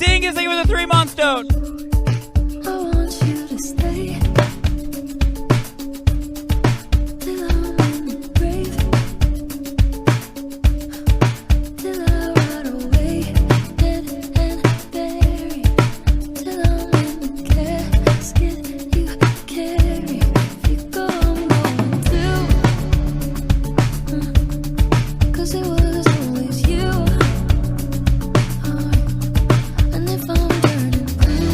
Dingus, thank you for the 3 months, dude. I want you to stay till I'm in the grave, till I ride away, dead and buried, till I'm in the casket you carry. If you go, I'm going too, 'cause it was always you. And if I'm burning blue,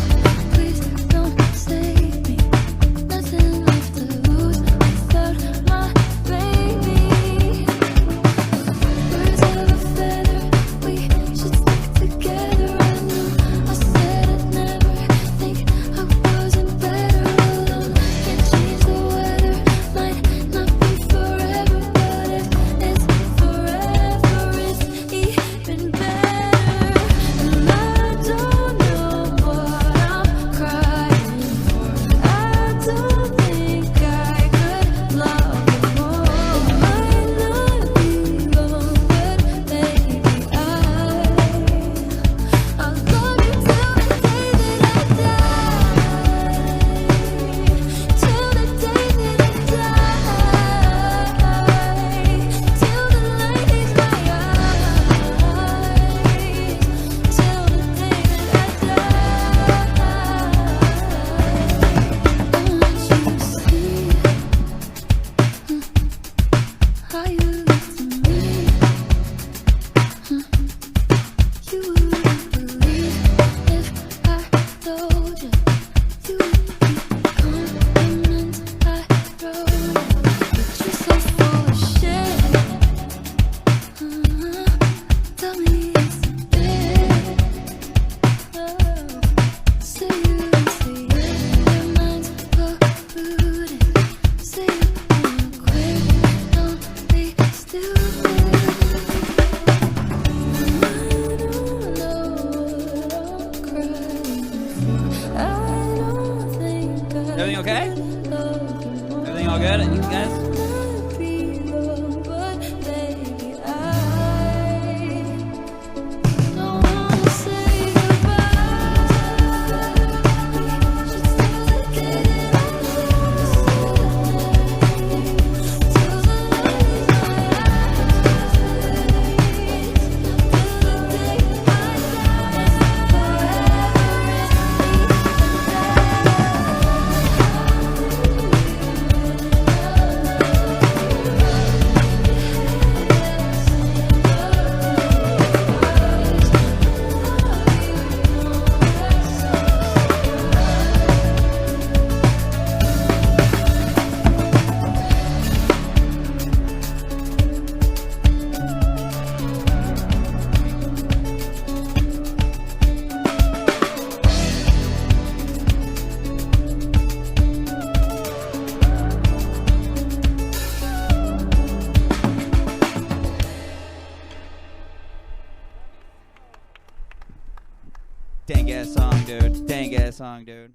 please don't save me. Nothing left to lose without my baby. Birds of a feather, we should stick together. I knew I said I'd never think I wasn't better alone. Can't change the weather, might not be forever, but if it's forever, it's even better. And I don't know what I'm crying for. I don't think I could love you more. It might not be long, but baby, I'll love you till the day that I die. Till the day that I die. Till the light hits my eyes. Till the day that I die. I want you to see how you look to me. You wouldn't believe if I told you. You would be compliments I wrote, but you're so full of shit. Tell me it's a bit. Say you say it, your mind's polluted. Say you wanna quit, don't be stupid. I don't know what I'm crying for. I don't think I Everything okay? could love you more. Everything all good, you guys? Might be wrong, but baby, I don't wanna say goodbye. We should stay together till the light is my Dang ass song, dude. Dang ass song, dude.